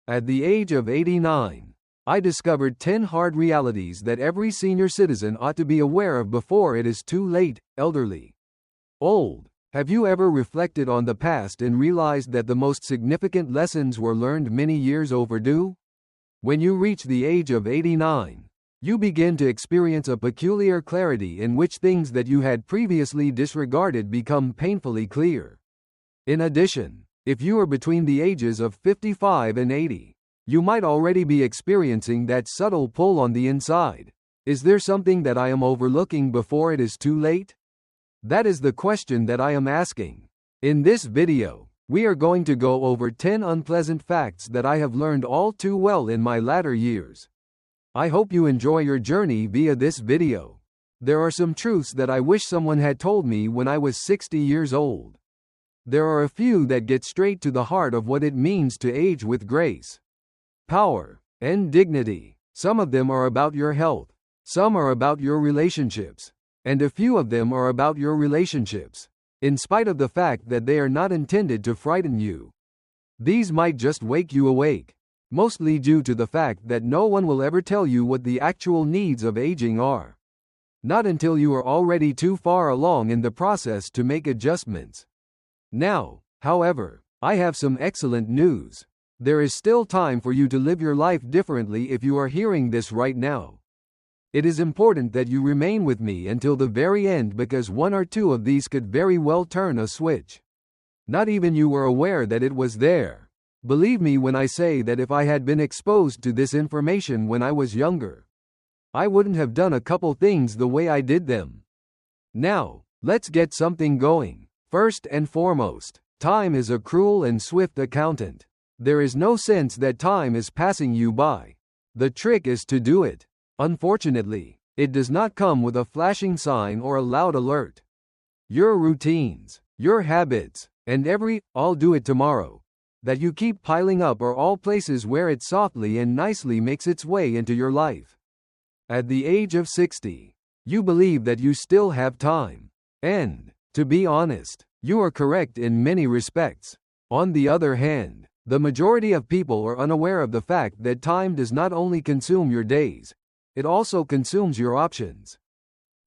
At the age of 89, I discovered 10 hard realities that every senior citizen ought to be aware of before it is too late. Elderly. Old. Have you ever reflected on the past and realized that the most significant lessons were learned many years overdue? When you reach the age of 89, you begin to experience a peculiar clarity in which things that you had previously disregarded become painfully clear. In addition, if you are between the ages of 55 and 80, you might already be experiencing that subtle pull on the inside. Is there something that I am overlooking before it is too late? That is the question that I am asking. In this video, we are going to go over 10 unpleasant facts that I have learned all too well in my latter years. I hope you enjoy your journey via this video. There are some truths that I wish someone had told me when I was 60 years old. There are a few that get straight to the heart of what it means to age with grace, power, and dignity. Some of them are about your health, some are about your relationships, and a few of them are about your relationships, in spite of the fact that they are not intended to frighten you. These might just wake you awake, mostly due to the fact that no one will ever tell you what the actual needs of aging are. Not until you are already too far along in the process to make adjustments. Now, however, I have some excellent news. There is still time for you to live your life differently if you are hearing this right now. It is important that you remain with me until the very end because one or two of these could very well turn a switch. Not even you were aware that it was there. Believe me when I say that if I had been exposed to this information when I was younger, I wouldn't have done a couple things the way I did them. Now, let's get something going. First and foremost, time is a cruel and swift accountant. There is no sense that time is passing you by. The trick is to do it. Unfortunately, it does not come with a flashing sign or a loud alert. Your routines, your habits, and every "I'll do it tomorrow" that you keep piling up are all places where it softly and nicely makes its way into your life. At the age of 60, you believe that you still have time. And, to be honest, you are correct in many respects. On the other hand, the majority of people are unaware of the fact that time does not only consume your days, it also consumes your options.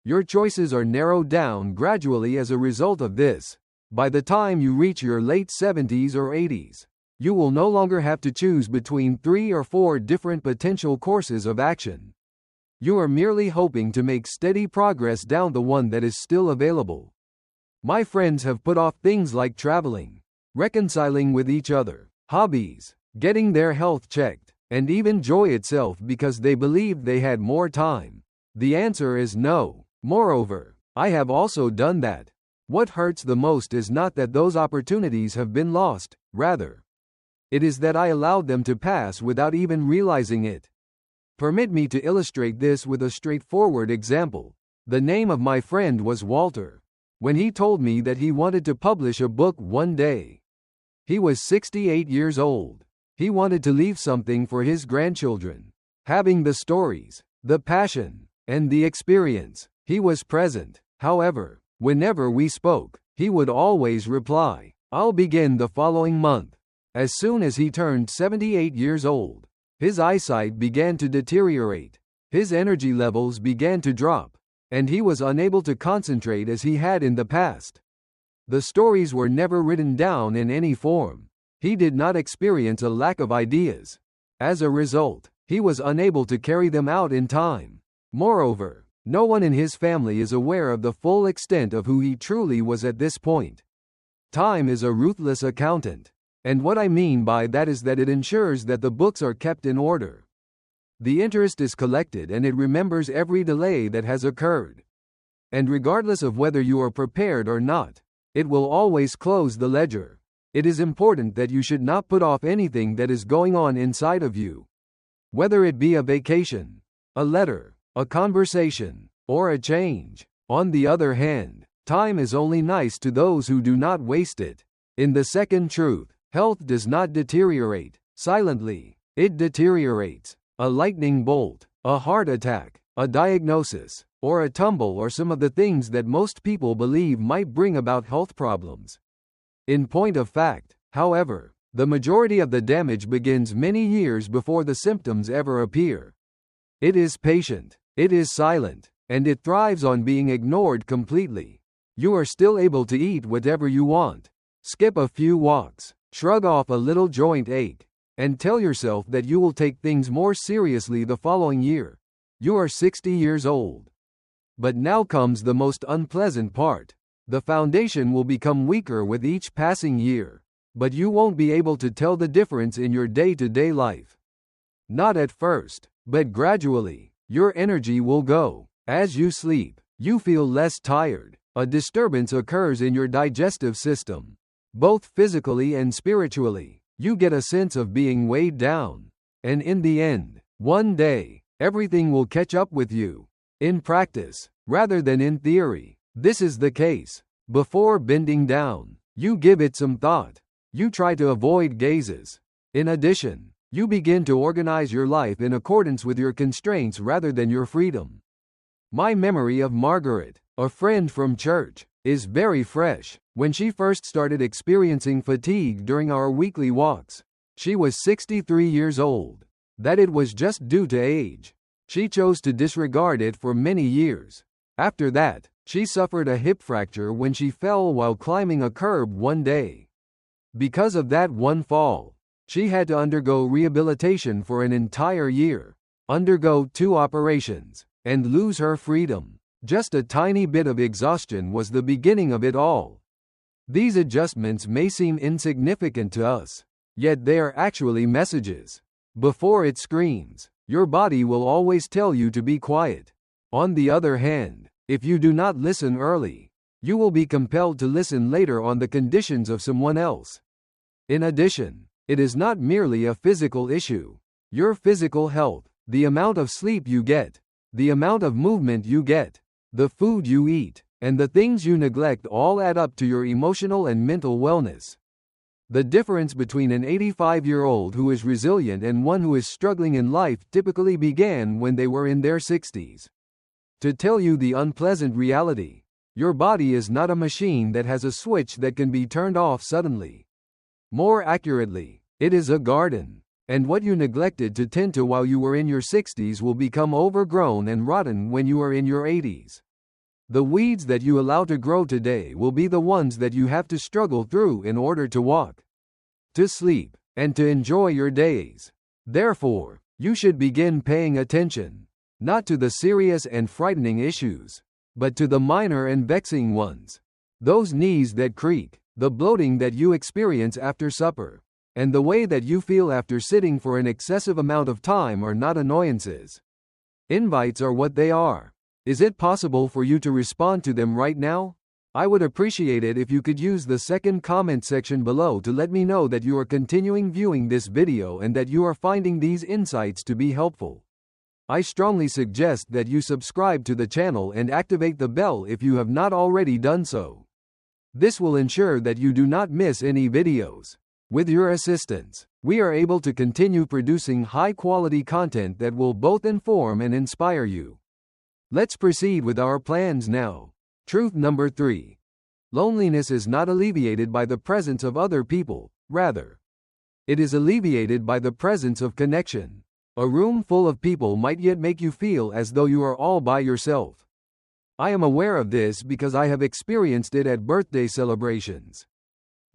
Your choices are narrowed down gradually as a result of this. By the time you reach your late 70s or 80s, you will no longer have to choose between 3 or 4 different potential courses of action. You are merely hoping to make steady progress down the one that is still available. My friends have put off things like traveling, reconciling with each other, hobbies, getting their health checked, and even joy itself because they believed they had more time. The answer is no. Moreover, I have also done that. What hurts the most is not that those opportunities have been lost, rather, it is that I allowed them to pass without even realizing it. Permit me to illustrate this with a straightforward example. The name of my friend was Walter. When he told me that he wanted to publish a book one day, he was 68 years old. He wanted to leave something for his grandchildren. Having the stories, the passion, and the experience, he was present. However, whenever we spoke, he would always reply, "I'll begin the following month." As soon as he turned 78 years old, his eyesight began to deteriorate, his energy levels began to drop, and he was unable to concentrate as he had in the past. The stories were never written down in any form. He did not experience a lack of ideas. As a result, he was unable to carry them out in time. Moreover, no one in his family is aware of the full extent of who he truly was at this point. Time is a ruthless accountant. And what I mean by that is that it ensures that the books are kept in order. The interest is collected and it remembers every delay that has occurred. And regardless of whether you are prepared or not, it will always close the ledger. It is important that you should not put off anything that is going on inside of you. Whether it be a vacation, a letter, a conversation, or a change. On the other hand, time is only nice to those who do not waste it. In the second truth, health does not deteriorate silently, it deteriorates. A lightning bolt, a heart attack, a diagnosis, or a tumble are some of the things that most people believe might bring about health problems. In point of fact, however, The majority of the damage begins many years before the symptoms ever appear. It is patient, it is silent, and it thrives on being ignored completely. You are still able to eat whatever you want, skip a few walks, shrug off a little joint ache, and tell yourself that you will take things more seriously the following year. You are 60 years old. But now comes the most unpleasant part. The foundation will become weaker with each passing year, but you won't be able to tell the difference in your day-to-day life. Not at first, but gradually, your energy will go. As you sleep, you feel less tired. A disturbance occurs in your digestive system. Both physically and spiritually, you get a sense of being weighed down. And in the end, one day, everything will catch up with you. In practice, rather than in theory, this is the case. Before bending down, you give it some thought. You try to avoid gazes. In addition, you begin to organize your life in accordance with your constraints rather than your freedom. My memory of Margaret, a friend from church, is very fresh. When she first started experiencing fatigue during our weekly walks, she was 63 years old. That it was just due to age. She chose to disregard it for many years. After that, she suffered a hip fracture when she fell while climbing a curb one day. Because of that one fall, she had to undergo rehabilitation for an entire year, undergo 2 operations, and lose her freedom. Just a tiny bit of exhaustion was the beginning of it all. These adjustments may seem insignificant to us, yet they are actually messages. Before it screams, your body will always tell you to be quiet. On the other hand, if you do not listen early, you will be compelled to listen later on the conditions of someone else. In addition, it is not merely a physical issue. Your physical health, the amount of sleep you get, the amount of movement you get, the food you eat, and the things you neglect all add up to your emotional and mental wellness. The difference between an 85-year-old who is resilient and one who is struggling in life typically began when they were in their 60s. To tell you the unpleasant reality, your body is not a machine that has a switch that can be turned off suddenly. More accurately, it is a garden, and what you neglected to tend to while you were in your 60s will become overgrown and rotten when you are in your 80s. The weeds that you allow to grow today will be the ones that you have to struggle through in order to walk, to sleep, and to enjoy your days. Therefore, you should begin paying attention, not to the serious and frightening issues, but to the minor and vexing ones. Those knees that creak, the bloating that you experience after supper, and the way that you feel after sitting for an excessive amount of time are not annoyances. Invites are what they are. Is it possible for you to respond to them right now? I would appreciate it if you could use the second comment section below to let me know that you are continuing viewing this video and that you are finding these insights to be helpful. I strongly suggest that you subscribe to the channel and activate the bell if you have not already done so. This will ensure that you do not miss any videos. With your assistance, we are able to continue producing high-quality content that will both inform and inspire you. Let's proceed with our plans now. Truth number 3. Loneliness is not alleviated by the presence of other people, rather, it is alleviated by the presence of connection. A room full of people might yet make you feel as though you are all by yourself. I am aware of this because I have experienced it at birthday celebrations,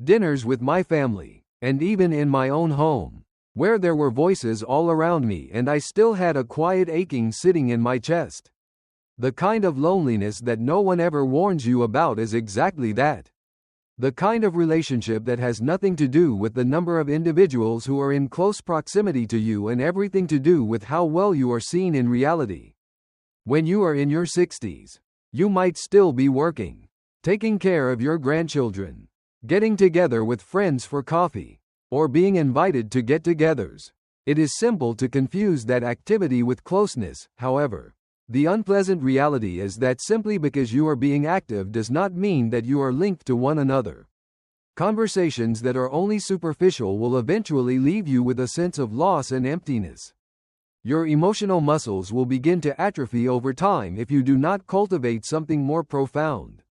dinners with my family, and even in my own home, where there were voices all around me and I still had a quiet aching sitting in my chest. The kind of loneliness that no one ever warns you about is exactly that. The kind of relationship that has nothing to do with the number of individuals who are in close proximity to you and everything to do with how well you are seen in reality. When you are in your 60s, you might still be working, taking care of your grandchildren, getting together with friends for coffee, or being invited to get-togethers. It is simple to confuse that activity with closeness, however. The unpleasant reality is that simply because you are being active does not mean that you are linked to one another. Conversations that are only superficial will eventually leave you with a sense of loss and emptiness. Your emotional muscles will begin to atrophy over time if you do not cultivate something more profound,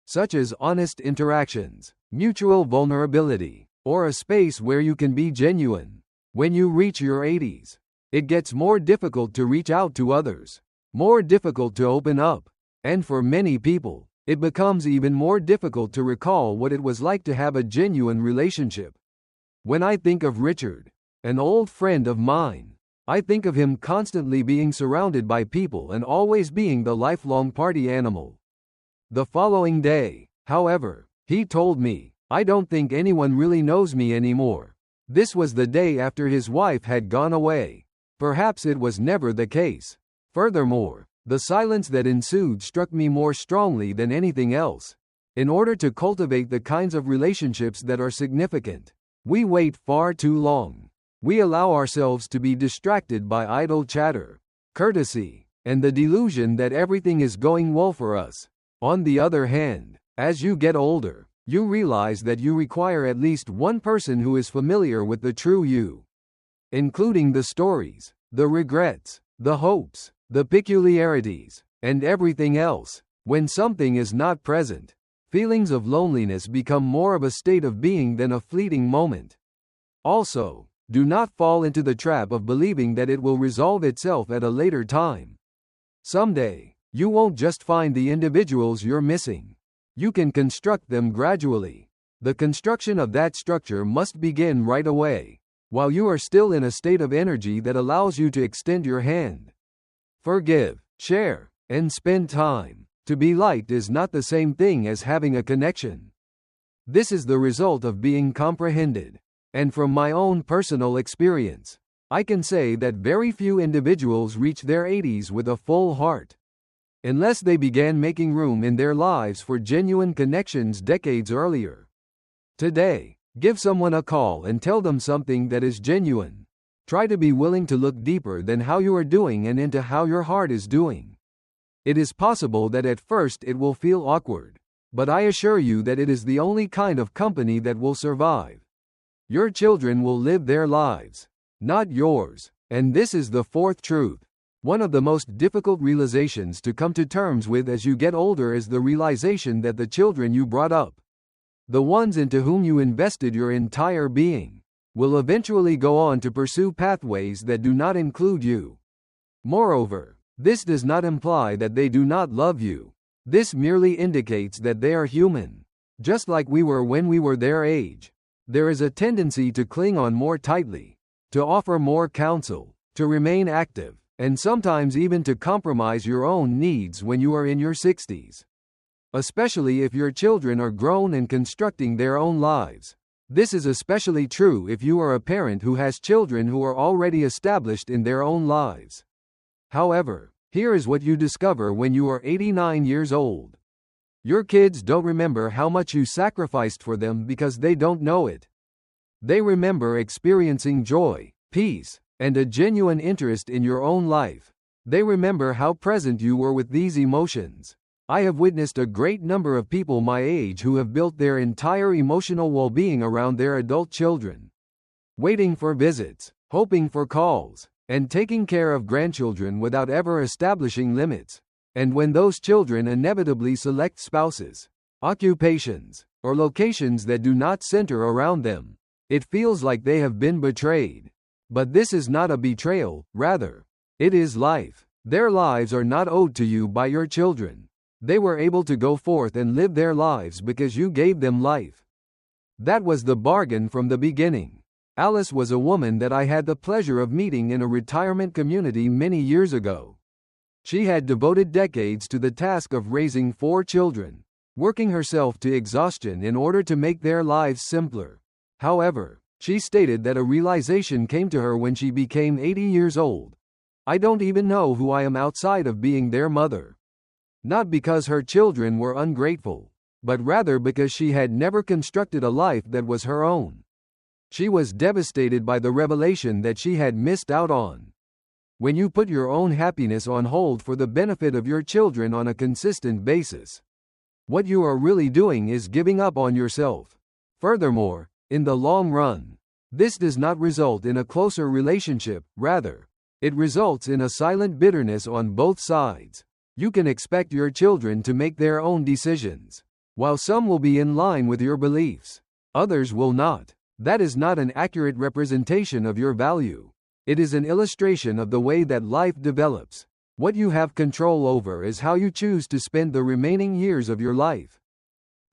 such as honest interactions, mutual vulnerability, or a space where you can be genuine. When you reach your 80s, it gets more difficult to reach out to others, more difficult to open up, and for many people, it becomes even more difficult to recall what it was like to have a genuine relationship. When I think of Richard, an old friend of mine, I think of him constantly being surrounded by people and always being the lifelong party animal. The following day, however, he told me, "I don't think anyone really knows me anymore." This was the day after his wife had gone away. Perhaps it was never the case. Furthermore, the silence that ensued struck me more strongly than anything else. In order to cultivate the kinds of relationships that are significant, we wait far too long. We allow ourselves to be distracted by idle chatter, courtesy, and the delusion that everything is going well for us. On the other hand, as you get older, you realize that you require at least one person who is familiar with the true you, including the stories, the regrets, the hopes, the peculiarities, and everything else. When something is not present, feelings of loneliness become more of a state of being than a fleeting moment. Also, do not fall into the trap of believing that it will resolve itself at a later time. Someday, you won't just find the individuals you're missing. You can construct them gradually. The construction of that structure must begin right away, while you are still in a state of energy that allows you to extend your hand. Forgive, share, and spend time. To be liked is not the same thing as having a connection. This is the result of being comprehended. And from my own personal experience, I can say that very few individuals reach their 80s with a full heart, unless they began making room in their lives for genuine connections decades earlier. Today, give someone a call and tell them something that is genuine. Try to be willing to look deeper than how you are doing and into how your heart is doing. It is possible that at first it will feel awkward, but I assure you that it is the only kind of company that will survive. Your children will live their lives, not yours. And this is the fourth truth. One of the most difficult realizations to come to terms with as you get older is the realization that the children you brought up, the ones into whom you invested your entire being, will eventually go on to pursue pathways that do not include you. Moreover, this does not imply that they do not love you. This merely indicates that they are human, just like we were when we were their age. There is a tendency to cling on more tightly, to offer more counsel, to remain active, and sometimes even to compromise your own needs when you are in your 60s. Especially if your children are grown and constructing their own lives. This is especially true if you are a parent who has children who are already established in their own lives. However, here is what you discover when you are 89 years old. Your kids don't remember how much you sacrificed for them because they don't know it. They remember experiencing joy, peace, and a genuine interest in your own life. They remember how present you were with these emotions. I have witnessed a great number of people my age who have built their entire emotional well-being around their adult children, waiting for visits, hoping for calls, and taking care of grandchildren without ever establishing limits. And when those children inevitably select spouses, occupations, or locations that do not center around them, it feels like they have been betrayed. But this is not a betrayal, rather, it is life. Their lives are not owed to you by your children. They were able to go forth and live their lives because you gave them life. That was the bargain from the beginning. Alice was a woman that I had the pleasure of meeting in a retirement community many years ago. She had devoted decades to the task of raising 4 children, working herself to exhaustion in order to make their lives simpler. However, she stated that a realization came to her when she became 80 years old. I don't even know who I am outside of being their mother. Not because her children were ungrateful, but rather because she had never constructed a life that was her own. She was devastated by the revelation that she had missed out on. When you put your own happiness on hold for the benefit of your children on a consistent basis, what you are really doing is giving up on yourself. Furthermore, in the long run, this does not result in a closer relationship, rather, it results in a silent bitterness on both sides. You can expect your children to make their own decisions. While some will be in line with your beliefs, others will not. That is not an accurate representation of your value. It is an illustration of the way that life develops. What you have control over is how you choose to spend the remaining years of your life.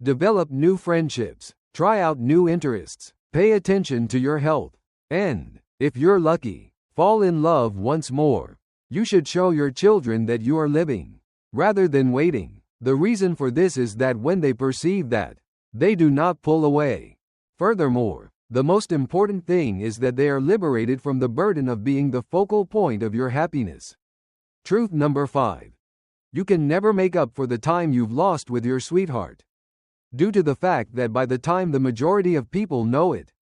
Develop new friendships, try out new interests, pay attention to your health, and, if you're lucky, fall in love once more. You should show your children that you are living, rather than waiting. The reason for this is that when they perceive that, they do not pull away. Furthermore, the most important thing is that they are liberated from the burden of being the focal point of your happiness. Truth number 5. You can never make up for the time you've lost with your sweetheart. Due to the fact that by the time the majority of people know it,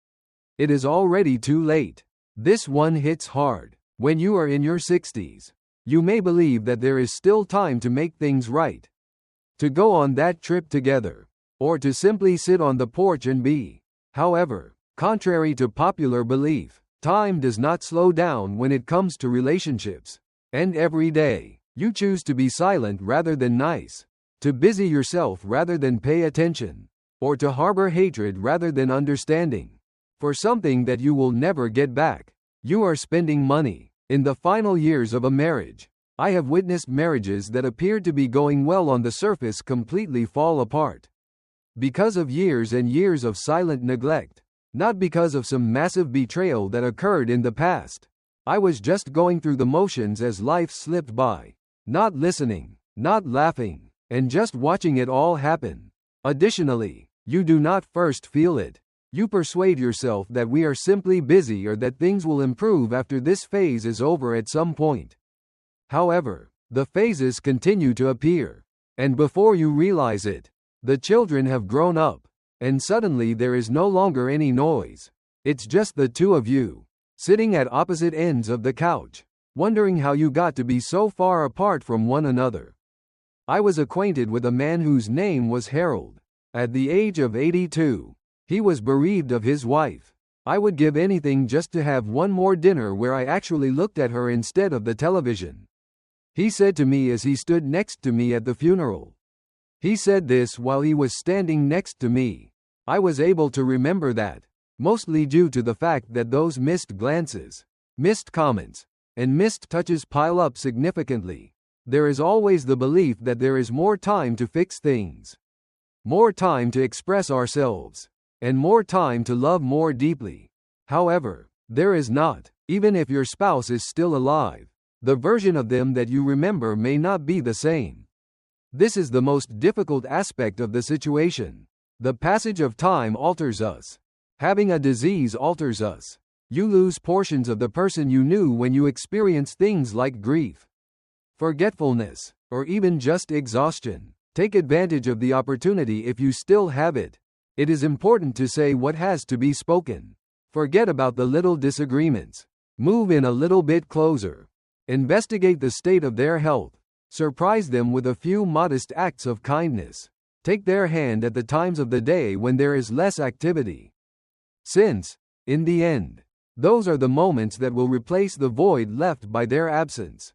it is already too late. This one hits hard. When you are in your 60s, you may believe that there is still time to make things right, to go on that trip together, or to simply sit on the porch and be. However, contrary to popular belief, time does not slow down when it comes to relationships. And every day, you choose to be silent rather than nice, to busy yourself rather than pay attention, or to harbor hatred rather than understanding, for something that you will never get back. You are spending money. In the final years of a marriage, I have witnessed marriages that appeared to be going well on the surface completely fall apart. Because of years and years of silent neglect, not because of some massive betrayal that occurred in the past. I was just going through the motions as life slipped by, not listening, not laughing, and just watching it all happen. Additionally, you do not first feel it. You persuade yourself that we are simply busy or that things will improve after this phase is over at some point. However, the phases continue to appear, and before you realize it, the children have grown up, and suddenly there is no longer any noise. It's just the two of you, sitting at opposite ends of the couch, wondering how you got to be so far apart from one another. I was acquainted with a man whose name was Harold. At the age of 82, he was bereaved of his wife. I would give anything just to have one more dinner where I actually looked at her instead of the television. He said to me as he stood next to me at the funeral. He said this while he was standing next to me. I was able to remember that, mostly due to the fact that those missed glances, missed comments, and missed touches pile up significantly. There is always the belief that there is more time to fix things, more time to express ourselves, and more time to love more deeply. However, there is not. Even if your spouse is still alive, the version of them that you remember may not be the same. This is the most difficult aspect of the situation. The passage of time alters us. Having a disease alters us. You lose portions of the person you knew when you experience things like grief, forgetfulness, or even just exhaustion. Take advantage of the opportunity if you still have it. It is important to say what has to be spoken. Forget about the little disagreements. Move in a little bit closer. Investigate the state of their health. Surprise them with a few modest acts of kindness. Take their hand at the times of the day when there is less activity. Since, in the end, those are the moments that will replace the void left by their absence.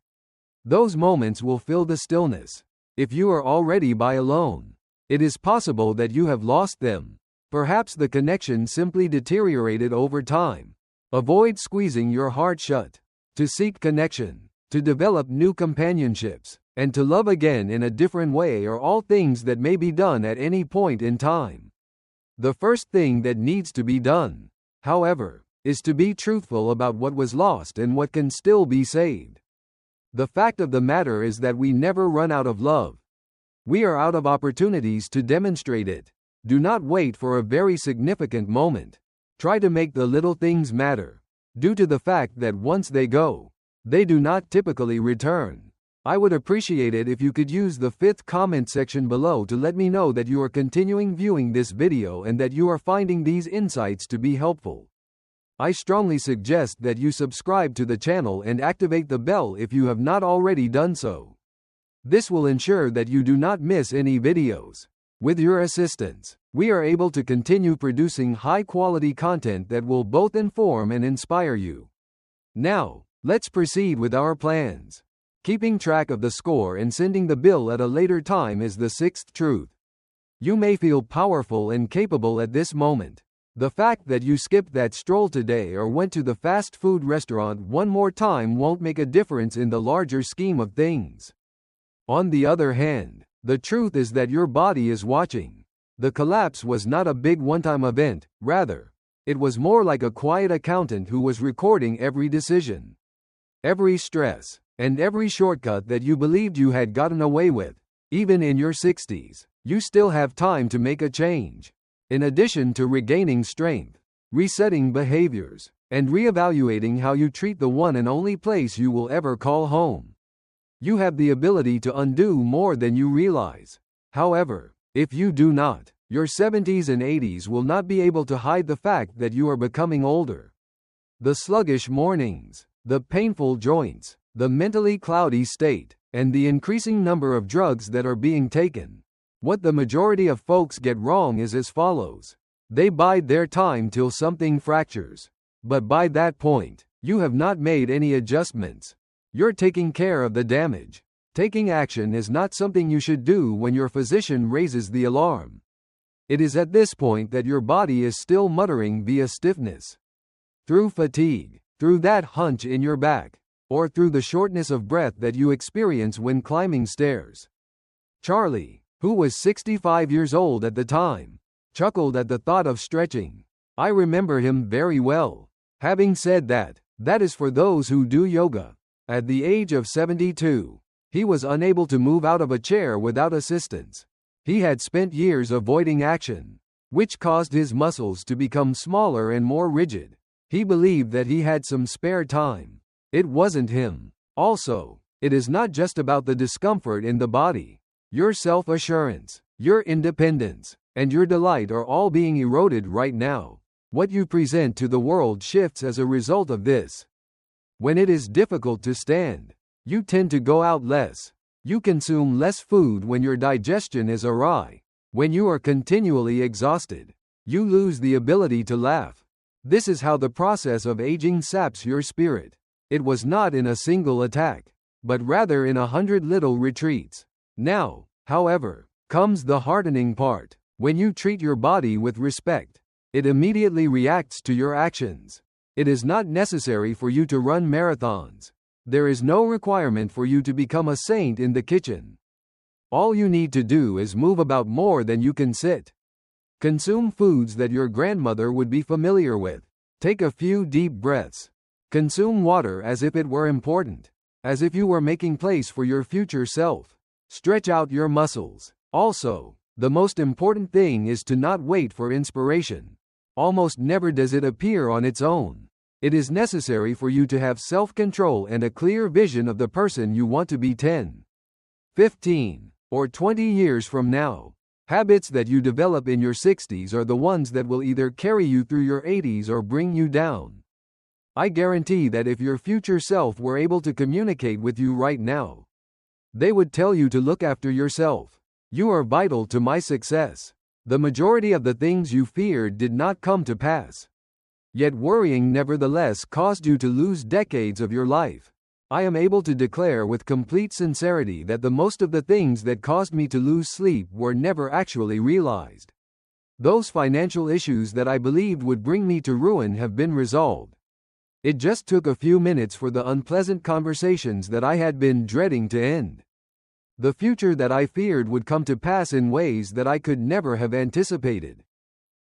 Those moments will fill the stillness. If you are already by alone, it is possible that you have lost them. Perhaps the connection simply deteriorated over time. Avoid squeezing your heart shut. To seek connection, to develop new companionships, and to love again in a different way are all things that may be done at any point in time. The first thing that needs to be done, however, is to be truthful about what was lost and what can still be saved. The fact of the matter is that we never run out of love. We are out of opportunities to demonstrate it. Do not wait for a very significant moment. Try to make the little things matter. Due to the fact that once they go, they do not typically return. I would appreciate it if you could use the 5th comment section below to let me know that you are continuing viewing this video and that you are finding these insights to be helpful. I strongly suggest that you subscribe to the channel and activate the bell if you have not already done so. This will ensure that you do not miss any videos. With your assistance, we are able to continue producing high-quality content that will both inform and inspire you. Now, let's proceed with our plans. Keeping track of the score and sending the bill at a later time is the 6th truth. You may feel powerful and capable at this moment. The fact that you skipped that stroll today or went to the fast food restaurant one more time won't make a difference in the larger scheme of things. On the other hand, the truth is that your body is watching. The collapse was not a big one-time event, rather, it was more like a quiet accountant who was recording every decision, every stress, and every shortcut that you believed you had gotten away with. Even in your 60s, you still have time to make a change. In addition to regaining strength, resetting behaviors, and reevaluating how you treat the one and only place you will ever call home, you have the ability to undo more than you realize. However, if you do not, your 70s and 80s will not be able to hide the fact that you are becoming older. The sluggish mornings, the painful joints, the mentally cloudy state, and the increasing number of drugs that are being taken. What the majority of folks get wrong is as follows. They bide their time till something fractures. But by that point, you have not made any adjustments. You're taking care of the damage. Taking action is not something you should do when your physician raises the alarm. It is at this point that your body is still muttering via stiffness, through fatigue, through that hunch in your back, or through the shortness of breath that you experience when climbing stairs. Charlie, who was 65 years old at the time, chuckled at the thought of stretching. I remember him very well. Having said that, that is for those who do yoga. At the age of 72, he was unable to move out of a chair without assistance. He had spent years avoiding action, which caused his muscles to become smaller and more rigid. He believed that he had some spare time. It wasn't him. Also, it is not just about the discomfort in the body. Your self-assurance, your independence, and your delight are all being eroded right now. What you present to the world shifts as a result of this. When it is difficult to stand, you tend to go out less. You consume less food when your digestion is awry. When you are continually exhausted, you lose the ability to laugh. This is how the process of aging saps your spirit. It was not in a single attack, but rather in 100 little retreats. Now, however, comes the heartening part. When you treat your body with respect, it immediately reacts to your actions. It is not necessary for you to run marathons. There is no requirement for you to become a saint in the kitchen. All you need to do is move about more than you can sit. Consume foods that your grandmother would be familiar with. Take a few deep breaths. Consume water as if it were important, as if you were making place for your future self. Stretch out your muscles. Also, the most important thing is to not wait for inspiration. Almost never does it appear on its own. It is necessary for you to have self-control and a clear vision of the person you want to be 10, 15, or 20 years from now. Habits that you develop in your 60s are the ones that will either carry you through your 80s or bring you down. I guarantee that if your future self were able to communicate with you right now, they would tell you to look after yourself. You are vital to my success. The majority of the things you feared did not come to pass. Yet worrying nevertheless caused you to lose decades of your life. I am able to declare with complete sincerity that the most of the things that caused me to lose sleep were never actually realized. Those financial issues that I believed would bring me to ruin have been resolved. It just took a few minutes for the unpleasant conversations that I had been dreading to end. The future that I feared would come to pass in ways that I could never have anticipated.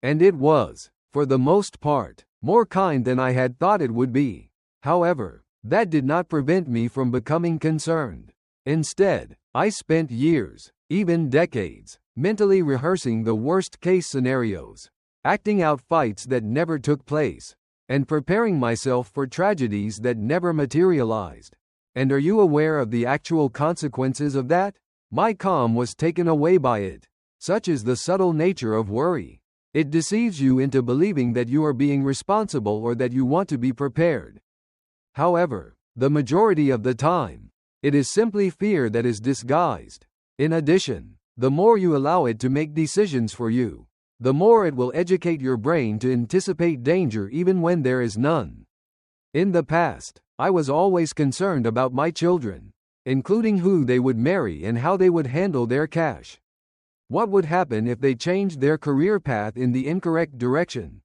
And it was, for the most part, more kind than I had thought it would be. However, that did not prevent me from becoming concerned. Instead, I spent years, even decades, mentally rehearsing the worst-case scenarios, acting out fights that never took place, and preparing myself for tragedies that never materialized. And are you aware of the actual consequences of that? My calm was taken away by it. Such is the subtle nature of worry. It deceives you into believing that you are being responsible or that you want to be prepared. However, the majority of the time, it is simply fear that is disguised. In addition, the more you allow it to make decisions for you, the more it will educate your brain to anticipate danger even when there is none. In the past, I was always concerned about my children, including who they would marry and how they would handle their cash. What would happen if they changed their career path in the incorrect direction?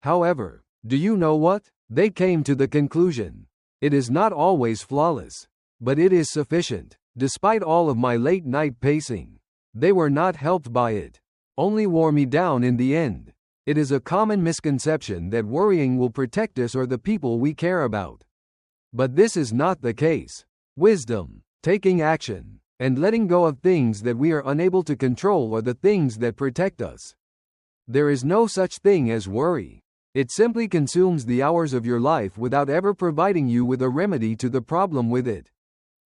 However, do you know what? They came to the conclusion. It is not always flawless, but it is sufficient. Despite all of my late night pacing, they were not helped by it, only wore me down in the end. It is a common misconception that worrying will protect us or the people we care about. But this is not the case. Wisdom, taking action, and letting go of things that we are unable to control are the things that protect us. There is no such thing as worry. It simply consumes the hours of your life without ever providing you with a remedy to the problem with it.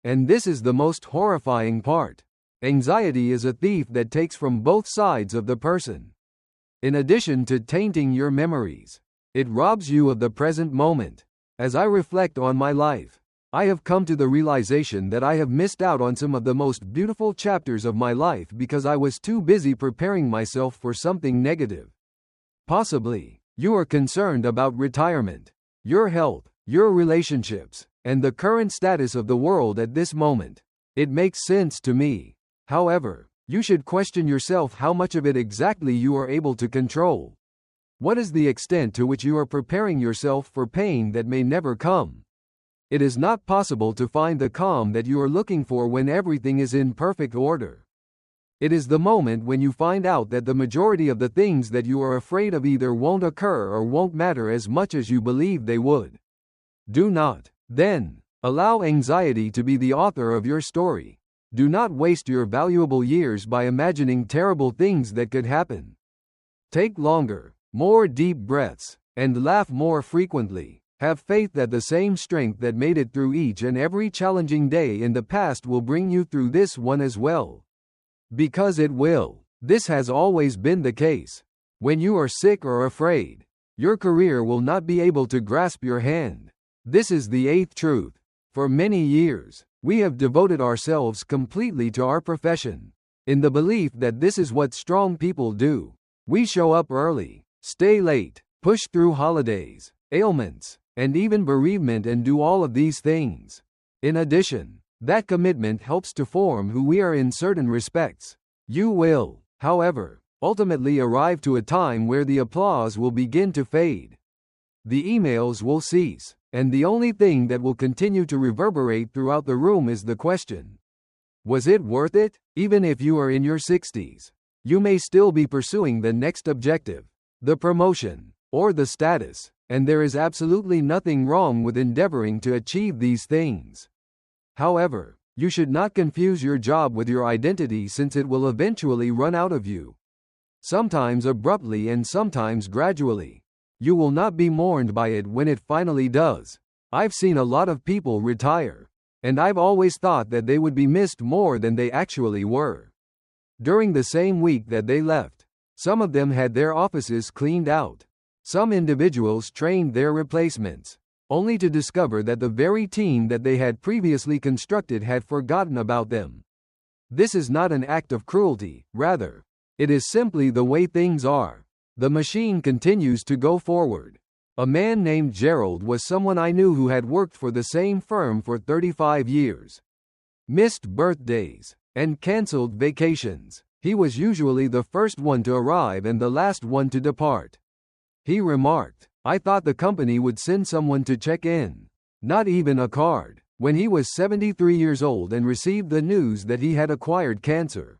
And this is the most horrifying part. Anxiety is a thief that takes from both sides of the person. In addition to tainting your memories, it robs you of the present moment. As I reflect on my life, I have come to the realization that I have missed out on some of the most beautiful chapters of my life because I was too busy preparing myself for something negative. Possibly, you are concerned about retirement, your health, your relationships, and the current status of the world at this moment. It makes sense to me. However, you should question yourself how much of it exactly you are able to control. What is the extent to which you are preparing yourself for pain that may never come? It is not possible to find the calm that you are looking for when everything is in perfect order. It is the moment when you find out that the majority of the things that you are afraid of either won't occur or won't matter as much as you believe they would. Do not, then, allow anxiety to be the author of your story. Do not waste your valuable years by imagining terrible things that could happen. Take longer, more deep breaths, and laugh more frequently. Have faith that the same strength that made it through each and every challenging day in the past will bring you through this one as well. Because it will. This has always been the case. When you are sick or afraid, your career will not be able to grasp your hand. This is the eighth truth. For many years, we have devoted ourselves completely to our profession, in the belief that this is what strong people do. We show up early, stay late, push through holidays, ailments, and even bereavement and do all of these things. In addition, that commitment helps to form who we are in certain respects. You will, however, ultimately arrive to a time where the applause will begin to fade. The emails will cease, and the only thing that will continue to reverberate throughout the room is the question: was it worth it? Even if you are in your 60s, you may still be pursuing the next objective, the promotion, or the status, and there is absolutely nothing wrong with endeavoring to achieve these things. However, you should not confuse your job with your identity, since it will eventually run out of you. Sometimes abruptly and sometimes gradually. You will not be mourned by it when it finally does. I've seen a lot of people retire, and I've always thought that they would be missed more than they actually were. During the same week that they left, some of them had their offices cleaned out. Some individuals trained their replacements, only to discover that the very team that they had previously constructed had forgotten about them. This is not an act of cruelty, rather, it is simply the way things are. The machine continues to go forward. A man named Gerald was someone I knew who had worked for the same firm for 35 years. Missed birthdays and canceled vacations. He was usually the first one to arrive and the last one to depart. He remarked, "I thought the company would send someone to check in. Not even a card," when he was 73 years old and received the news that he had acquired cancer.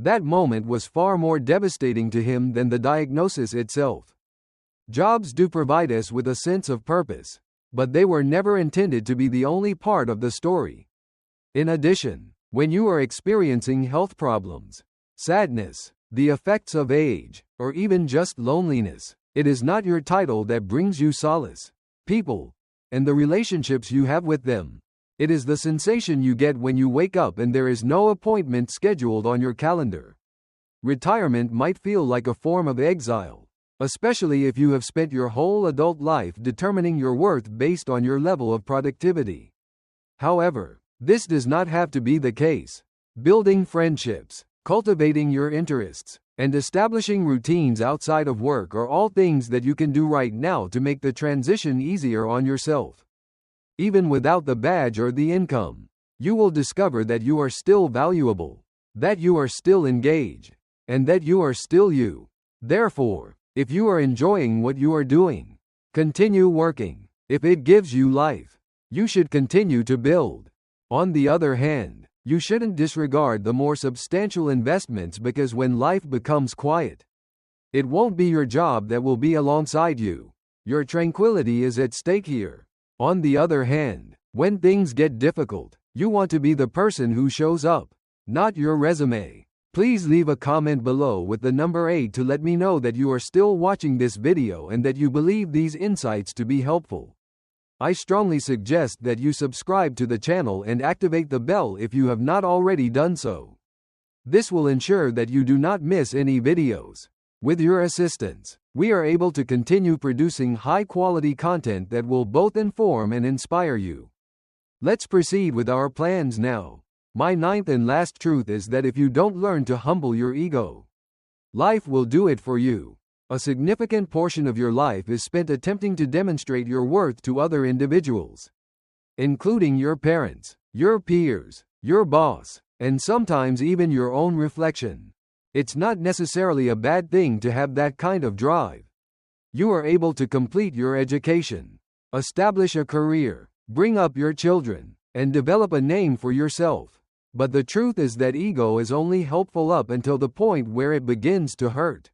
That moment was far more devastating to him than the diagnosis itself. Jobs do provide us with a sense of purpose, but they were never intended to be the only part of the story. In addition, when you are experiencing health problems, sadness, the effects of age, or even just loneliness, it is not your title that brings you solace. People, and the relationships you have with them. It is the sensation you get when you wake up and there is no appointment scheduled on your calendar. Retirement might feel like a form of exile, especially if you have spent your whole adult life determining your worth based on your level of productivity. However, this does not have to be the case. Building friendships, cultivating your interests, and establishing routines outside of work are all things that you can do right now to make the transition easier on yourself. Even without the badge or the income, you will discover that you are still valuable, that you are still engaged, and that you are still you. Therefore, If you are enjoying what you are doing, continue working. If it gives you life, you should continue to build. On the other hand, you shouldn't disregard the more substantial investments, because when life becomes quiet, it won't be your job that will be alongside you. Your tranquility is at stake here. On the other hand, when things get difficult, you want to be the person who shows up, not your resume. Please leave a comment below with the number 8 to let me know that you are still watching this video and that you believe these insights to be helpful. I strongly suggest that you subscribe to the channel and activate the bell if you have not already done so. This will ensure that you do not miss any videos. With your assistance, we are able to continue producing high-quality content that will both inform and inspire you. Let's proceed with our plans now. My 9th and last truth is that if you don't learn to humble your ego, life will do it for you. A significant portion of your life is spent attempting to demonstrate your worth to other individuals, including your parents, your peers, your boss, and sometimes even your own reflection. It's not necessarily a bad thing to have that kind of drive. You are able to complete your education, establish a career, bring up your children, and develop a name for yourself. But the truth is that ego is only helpful up until the point where it begins to hurt.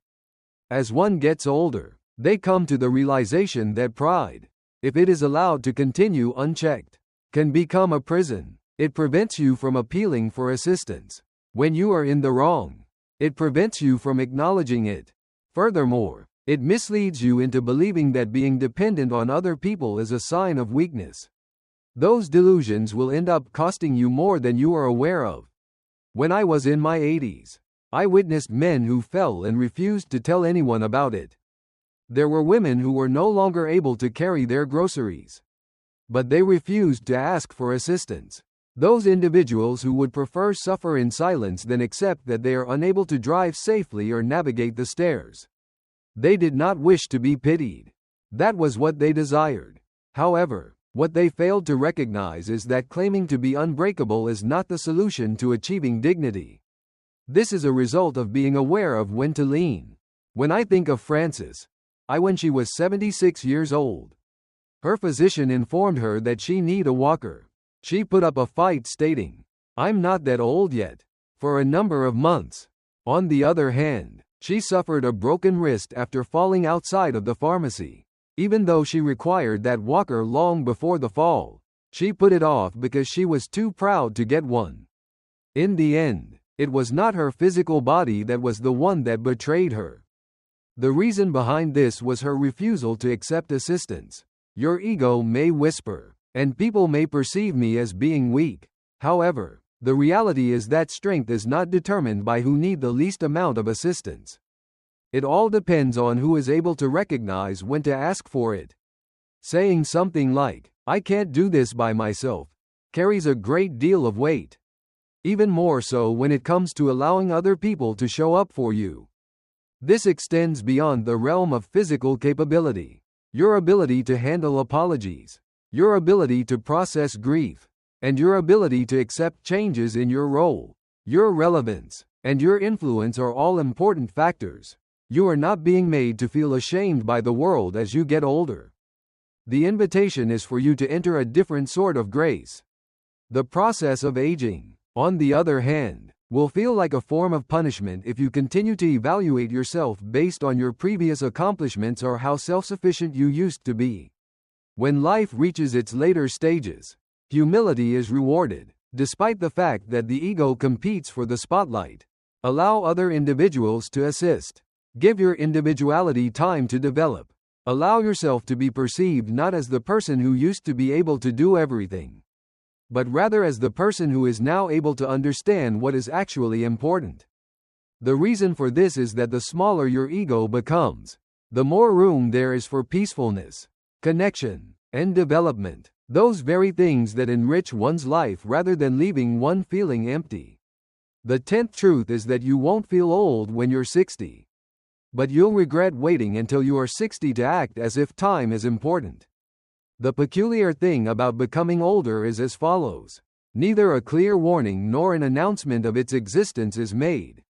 As one gets older, they come to the realization that pride, if it is allowed to continue unchecked, can become a prison. It prevents you from appealing for assistance when you are in the wrong. It prevents you from acknowledging it. Furthermore, it misleads you into believing that being dependent on other people is a sign of weakness. Those delusions will end up costing you more than you are aware of. When I was in my 80s, I witnessed men who fell and refused to tell anyone about it. There were women who were no longer able to carry their groceries, but they refused to ask for assistance. Those individuals who would prefer suffer in silence than accept that they are unable to drive safely or navigate the stairs. They did not wish to be pitied. That was what they desired. However, what they failed to recognize is that claiming to be unbreakable is not the solution to achieving dignity. This is a result of being aware of when to lean. When I think of Frances, when she was 76 years old, her physician informed her that she needed a walker. She put up a fight stating, "I'm not that old yet," for a number of months. On the other hand, she suffered a broken wrist after falling outside of the pharmacy. Even though she required that walker long before the fall, she put it off because she was too proud to get one. In the end, it was not her physical body that was the one that betrayed her. The reason behind this was her refusal to accept assistance. Your ego may whisper, and people may perceive me as being weak. However, the reality is that strength is not determined by who need the least amount of assistance. It all depends on who is able to recognize when to ask for it. Saying something like, "I can't do this by myself," carries a great deal of weight. Even more so when it comes to allowing other people to show up for you. This extends beyond the realm of physical capability. Your ability to handle apologies, your ability to process grief, and your ability to accept changes in your role, your relevance, and your influence are all important factors. You are not being made to feel ashamed by the world as you get older. The invitation is for you to enter a different sort of grace. The process of aging, on the other hand, will feel like a form of punishment if you continue to evaluate yourself based on your previous accomplishments or how self-sufficient you used to be. When life reaches its later stages, humility is rewarded, despite the fact that the ego competes for the spotlight. Allow other individuals to assist. Give your individuality time to develop. Allow yourself to be perceived not as the person who used to be able to do everything, but rather as the person who is now able to understand what is actually important. The reason for this is that the smaller your ego becomes, the more room there is for peacefulness, connection, and development. Those very things that enrich one's life rather than leaving one feeling empty. The 10th truth is that you won't feel old when you're 60. But you'll regret waiting until you are 60 to act as if time is important. The peculiar thing about becoming older is as follows. Neither a clear warning nor an announcement of its existence is made.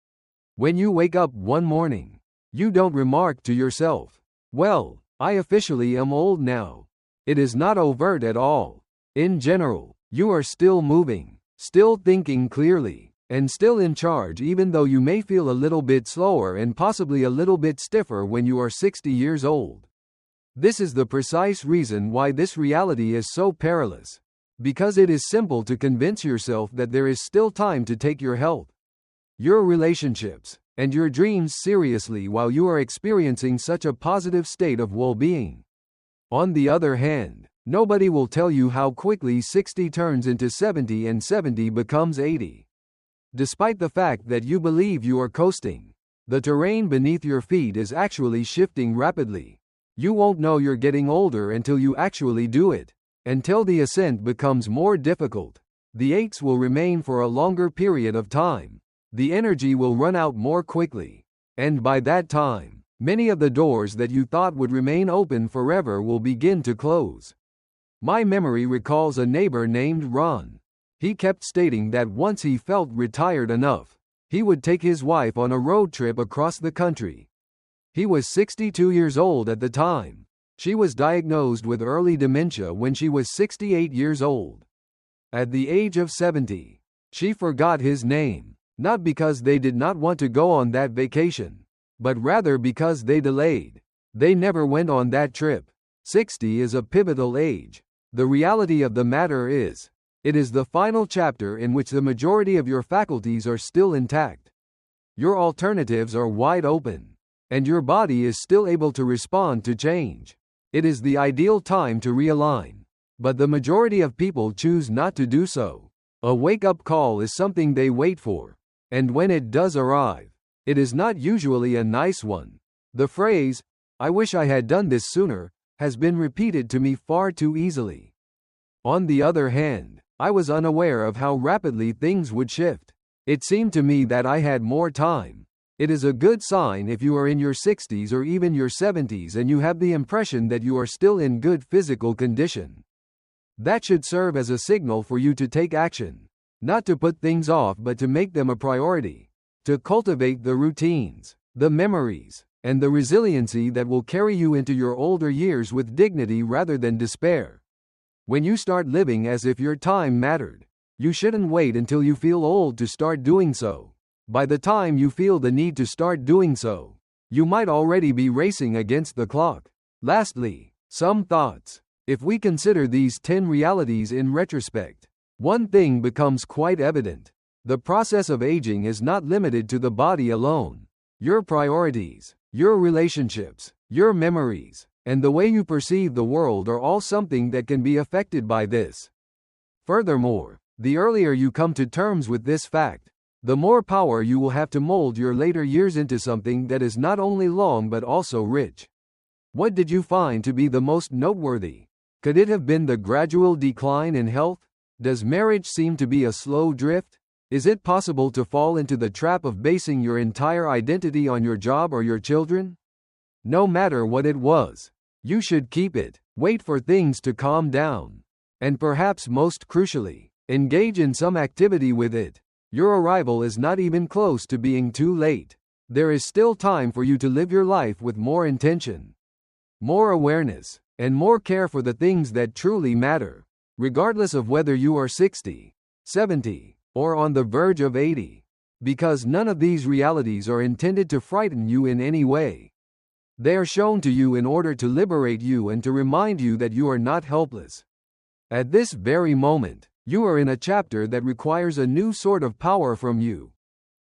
When you wake up one morning, You don't remark to yourself, "Well, I officially am old now." It is not overt at all. In general, you are still moving, still thinking clearly, and still in charge, even though you may feel a little bit slower and possibly a little bit stiffer when you are 60 years old. This is the precise reason why this reality is so perilous. Because it is simple to convince yourself that there is still time to take your health, your relationships, and your dreams seriously while you are experiencing such a positive state of well-being. On the other hand, nobody will tell you how quickly 60 turns into 70 and 70 becomes 80. Despite the fact that you believe you are coasting, the terrain beneath your feet is actually shifting rapidly. You won't know you're getting older until you actually do it. Until the ascent becomes more difficult, the aches will remain for a longer period of time. The energy will run out more quickly. And by that time, many of the doors that you thought would remain open forever will begin to close. My memory recalls a neighbor named Ron. He kept stating that once he felt retired enough, he would take his wife on a road trip across the country. He was 62 years old at the time. She was diagnosed with early dementia when she was 68 years old. At the age of 70, she forgot his name, not because they did not want to go on that vacation, but rather because they delayed. They never went on that trip. 60 is a pivotal age. The reality of the matter is, it is the final chapter in which the majority of your faculties are still intact. Your alternatives are wide open, and your body is still able to respond to change. It is the ideal time to realign, but the majority of people choose not to do so. A wake-up call is something they wait for, and when it does arrive, it is not usually a nice one. The phrase, "I wish I had done this sooner," has been repeated to me far too easily. On the other hand, I was unaware of how rapidly things would shift. It seemed to me that I had more time. It is a good sign if you are in your 60s or even your 70s and you have the impression that you are still in good physical condition. That should serve as a signal for you to take action, not to put things off but to make them a priority, to cultivate the routines, the memories, and the resiliency that will carry you into your older years with dignity rather than despair. When you start living as if your time mattered, you shouldn't wait until you feel old to start doing so. By the time you feel the need to start doing so, you might already be racing against the clock. Lastly, some thoughts. If we consider these 10 realities in retrospect, one thing becomes quite evident. The process of aging is not limited to the body alone. Your priorities, your relationships, your memories, and the way you perceive the world are all something that can be affected by this. Furthermore, the earlier you come to terms with this fact, the more power you will have to mold your later years into something that is not only long but also rich. What did you find to be the most noteworthy? Could it have been the gradual decline in health? Does marriage seem to be a slow drift? Is it possible to fall into the trap of basing your entire identity on your job or your children? No matter what it was, you should keep it. Wait for things to calm down. And perhaps most crucially, engage in some activity with it. Your arrival is not even close to being too late. There is still time for you to live your life with more intention, more awareness, and more care for the things that truly matter, regardless of whether you are 60, 70, or on the verge of 80. Because none of these realities are intended to frighten you in any way. They are shown to you in order to liberate you and to remind you that you are not helpless. At this very moment, you are in a chapter that requires a new sort of power from you.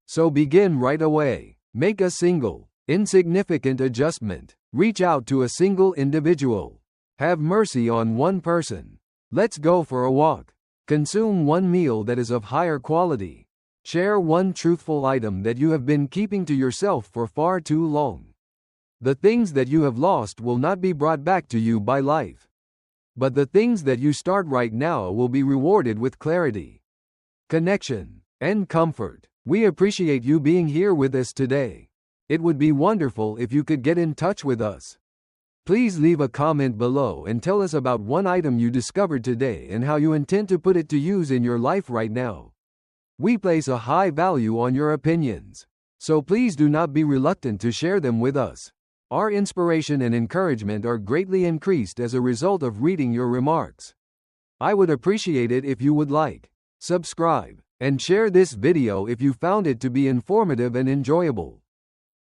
So begin right away. Make a single, insignificant adjustment. Reach out to a single individual. Have mercy on one person. Let's go for a walk. Consume one meal that is of higher quality. Share one truthful item that you have been keeping to yourself for far too long. The things that you have lost will not be brought back to you by life. But the things that you start right now will be rewarded with clarity, connection, and comfort. We appreciate you being here with us today. It would be wonderful if you could get in touch with us. Please leave a comment below and tell us about one item you discovered today and how you intend to put it to use in your life right now. We place a high value on your opinions. So please do not be reluctant to share them with us. Our inspiration and encouragement are greatly increased as a result of reading your remarks. I would appreciate it if you would like, subscribe, and share this video if you found it to be informative and enjoyable.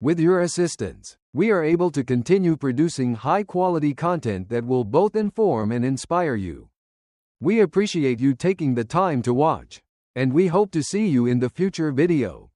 With your assistance, we are able to continue producing high-quality content that will both inform and inspire you. We appreciate you taking the time to watch, and we hope to see you in the future video.